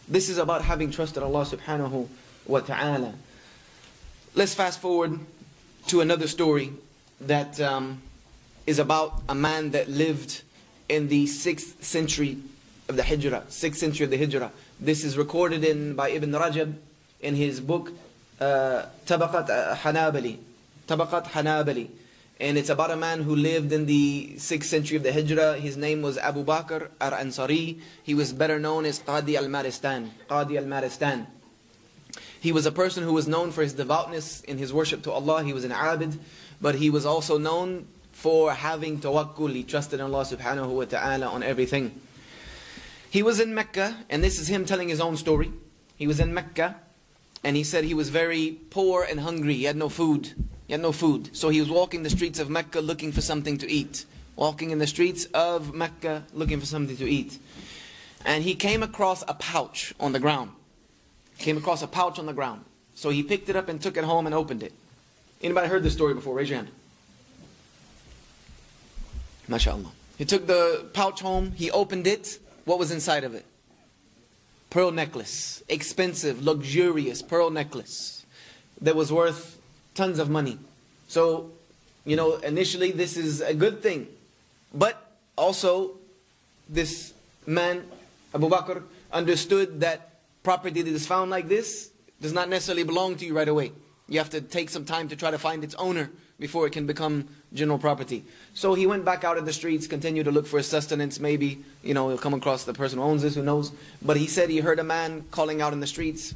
This is about having trusted Allah subhanahu wa ta'ala. Let's fast forward to another story that is about a man that lived in the 6th century of the Hijrah. 6th century of the Hijrah. This is recorded by Ibn Rajab in his book Tawakkul Hanabali. And it's about a man who lived in the 6th century of the Hijrah. His name was Abu Bakr al-Ansari. He was better known as Qadi al-Maristan. Qadi al-Maristan. He was a person who was known for his devoutness in his worship to Allah. He was an abid, but he was also known for having tawakkul. He trusted in Allah subhanahu wa ta'ala on everything. He was in Mecca, and this is him telling his own story. He was in Mecca, and he said he was very poor and hungry. He had no food. He had no food. So he was walking the streets of Mecca looking for something to eat. Walking in the streets of Mecca looking for something to eat. And he came across a pouch on the ground. Came across a pouch on the ground. So he picked it up and took it home and opened it. Anybody heard this story before? Raise your hand. MashaAllah. He took the pouch home. He opened it. What was inside of it? Pearl necklace. Expensive, luxurious pearl necklace. That was worth tons of money. So, initially this is a good thing. But also, this man, Abu Bakr, understood that property that is found like this does not necessarily belong to you right away. You have to take some time to try to find its owner before it can become general property. So he went back out in the streets, continued to look for his sustenance. Maybe, he'll come across the person who owns this, who knows. But he said he heard a man calling out in the streets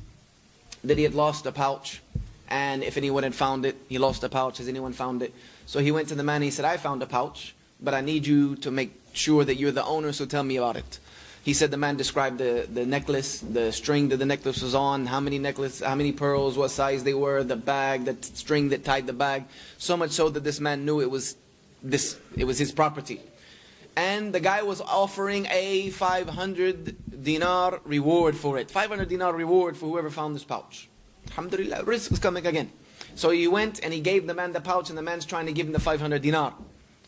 that he had lost a pouch. And if anyone had found it, he lost a pouch. Has anyone found it? So he went to the man and he said, I found a pouch, but I need you to make sure that you're the owner, so tell me about it. He said the man described the necklace, the string that the necklace was on, how many pearls, what size they were, the bag, the string that tied the bag. So much so that this man knew it was his property. And the guy was offering a 500 dinar reward for it. 500 dinar reward for whoever found this pouch. Alhamdulillah, risk is coming again. So he went and he gave the man the pouch, and the man's trying to give him the 500 dinar.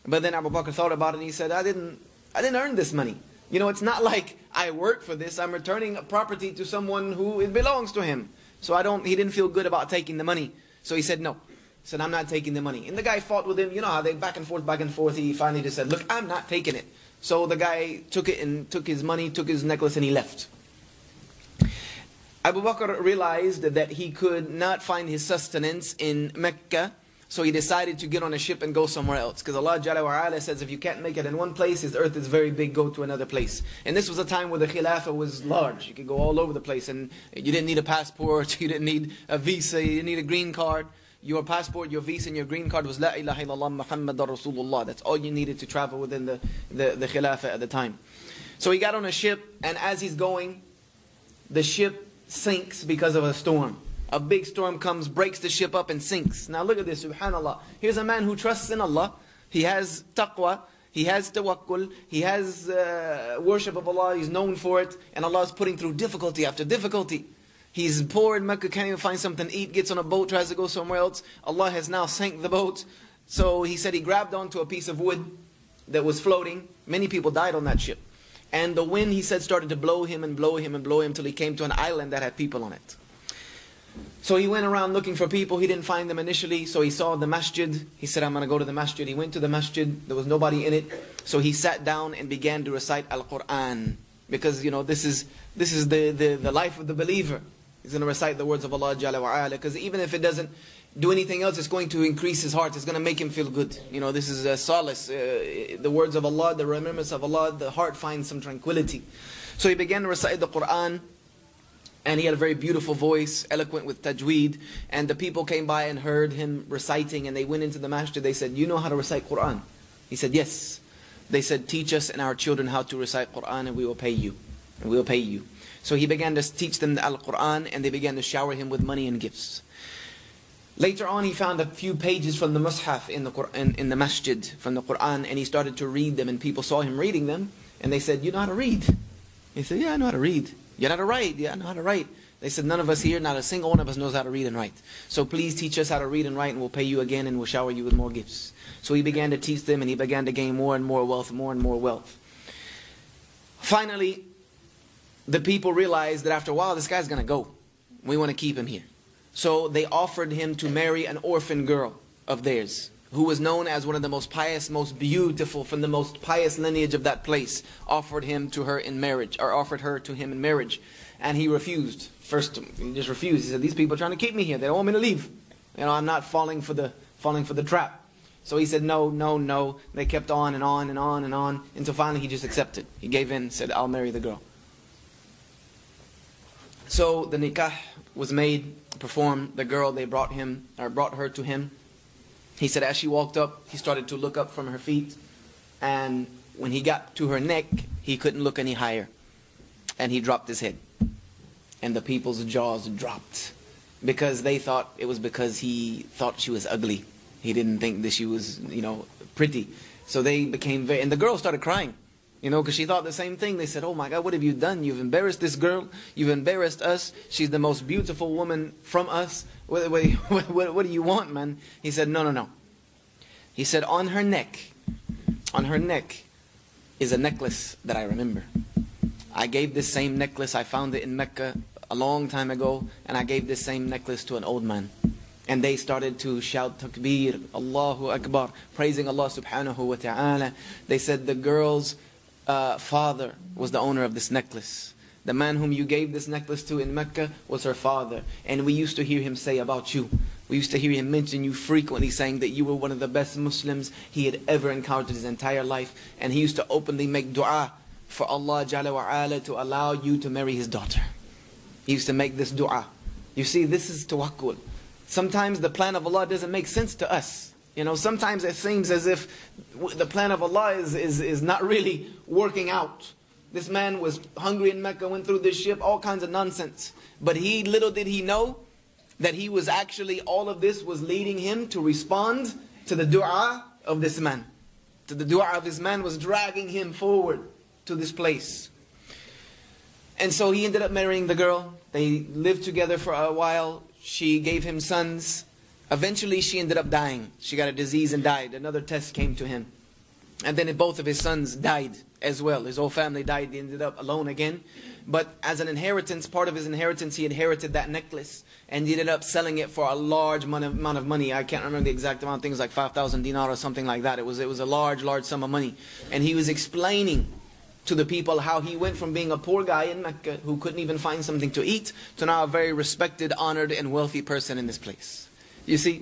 But then Abu Bakr thought about it and he said, I didn't earn this money. It's not like I work for this. I'm returning a property to someone who it belongs to him. So he didn't feel good about taking the money. So he said no. He said, I'm not taking the money. And the guy fought with him. You know how they back and forth. He finally just said, look, I'm not taking it. So the guy took it and took his money, took his necklace, and he left. Abu Bakr realized that he could not find his sustenance in Mecca, so he decided to get on a ship and go somewhere else. Because Allah Jalla wa Ala says if you can't make it in one place, His earth is very big, go to another place. And this was a time where the Khilafah was large. You could go all over the place, and you didn't need a passport, you didn't need a visa, you didn't need a green card. Your passport, your visa, and your green card was La ilaha illallah Muhammadur Rasulullah. That's all you needed to travel within the Khilafah at the time. So he got on a ship, and as he's going, the ship sinks because of a storm. A big storm comes, breaks the ship up and sinks. Now look at this, subhanallah. Here's a man who trusts in Allah. He has taqwa, he has tawakkul, he has worship of Allah, he's known for it. And Allah is putting through difficulty after difficulty. He's poor in Mecca, can't even find something to eat, gets on a boat, tries to go somewhere else. Allah has now sank the boat. So he said he grabbed onto a piece of wood that was floating. Many people died on that ship. And the wind, he said, started to blow him and blow him and blow him till he came to an island that had people on it. So he went around looking for people. He didn't find them initially. So he saw the masjid. He said, I'm going to go to the masjid. He went to the masjid. There was nobody in it. So he sat down and began to recite Al-Quran. Because, this is the life of the believer. He's going to recite the words of Allah Jalla wa Ala. Because even if it doesn't do anything else, it's going to increase his heart. It's going to make him feel good. This is a solace. The words of Allah, the remembrance of Allah, the heart finds some tranquility. So he began to recite the Quran. And he had a very beautiful voice, eloquent with tajweed. And the people came by and heard him reciting. And they went into the masjid. They said, you know how to recite Quran? He said, yes. They said, teach us and our children how to recite Quran, and we will pay you. And we will pay you. So he began to teach them the Al-Quran, and they began to shower him with money and gifts. Later on, he found a few pages from the Mus'haf in the masjid, from the Quran, and he started to read them. And people saw him reading them, and they said, you know how to read? He said, yeah, I know how to read. You know how to write? Yeah, I know how to write. They said, none of us here, not a single one of us knows how to read and write. So please teach us how to read and write, and we'll pay you again, and we'll shower you with more gifts. So he began to teach them, and he began to gain more and more wealth, more and more wealth. Finally, the people realized that after a while, this guy's going to go. We want to keep him here. So they offered him to marry an orphan girl of theirs, who was known as one of the most pious, most beautiful, from the most pious lineage of that place, offered him to her in marriage, or offered her to him in marriage. And he refused. First, he just refused. He said, these people are trying to keep me here. They don't want me to leave. You know, I'm not falling for the trap. So he said, no, no, no. They kept on and on and on and on, until finally he just accepted. He gave in, said, I'll marry the girl. So the nikah was made, performed. The girl, they brought her to him. He said as she walked up, he started to look up from her feet. And when he got to her neck, he couldn't look any higher. And he dropped his head. And the people's jaws dropped. Because they thought it was because he thought she was ugly. He didn't think that she was, pretty. So they became and the girl started crying. Because she thought the same thing. They said, oh my God, what have you done? You've embarrassed this girl. You've embarrassed us. She's the most beautiful woman from us. What do you want, man? He said, no, no, no. He said, on her neck is a necklace that I remember. I gave this same necklace. I found it in Mecca a long time ago. And I gave this same necklace to an old man. And they started to shout takbir, Allahu Akbar, praising Allah subhanahu wa ta'ala. They said the girl's father was the owner of this necklace. The man whom you gave this necklace to in Mecca was her father. And we used to hear him say about you. We used to hear him mention you frequently, saying that you were one of the best Muslims he had ever encountered his entire life. And he used to openly make dua for Allah Jalla wa Ala to allow you to marry his daughter. He used to make this dua. You see, this is tawakkul. Sometimes the plan of Allah doesn't make sense to us. Sometimes it seems as if the plan of Allah is not really working out. This man was hungry in Mecca, went through this ship, all kinds of nonsense. But little did he know that he was actually, all of this was leading him to respond to the dua of this man. To the dua of this man was dragging him forward to this place. And so he ended up marrying the girl. They lived together for a while. She gave him sons. Eventually she ended up dying. She got a disease and died. Another test came to him. And then both of his sons died as well. His whole family died. He ended up alone again. But as an inheritance, part of his inheritance, he inherited that necklace. And he ended up selling it for a large amount of money. I can't remember the exact amount. Things like 5,000 dinar or something like that. It was a large sum of money. And he was explaining to the people how he went from being a poor guy in Mecca who couldn't even find something to eat to now a very respected, honored and wealthy person in this place. You see,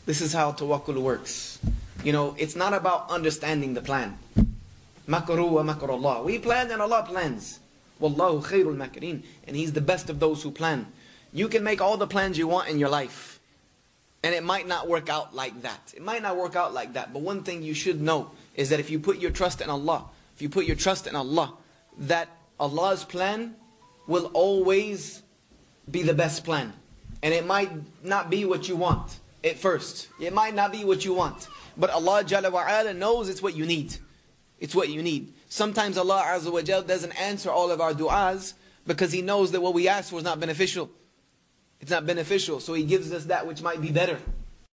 this is how tawakkul works. It's not about understanding the plan. Makaru wa makarullah. We plan and Allah plans. Wallahu khairul makirin. And He's the best of those who plan. You can make all the plans you want in your life. And it might not work out like that. It might not work out like that. But one thing you should know is that if you put your trust in Allah, that Allah's plan will always be the best plan. And it might not be what you want at first. It might not be what you want. But Allah Jalla wa Ala knows it's what you need. It's what you need. Sometimes Allah Azza wa Jal doesn't answer all of our du'as because He knows that what we ask for is not beneficial. It's not beneficial. So He gives us that which might be better.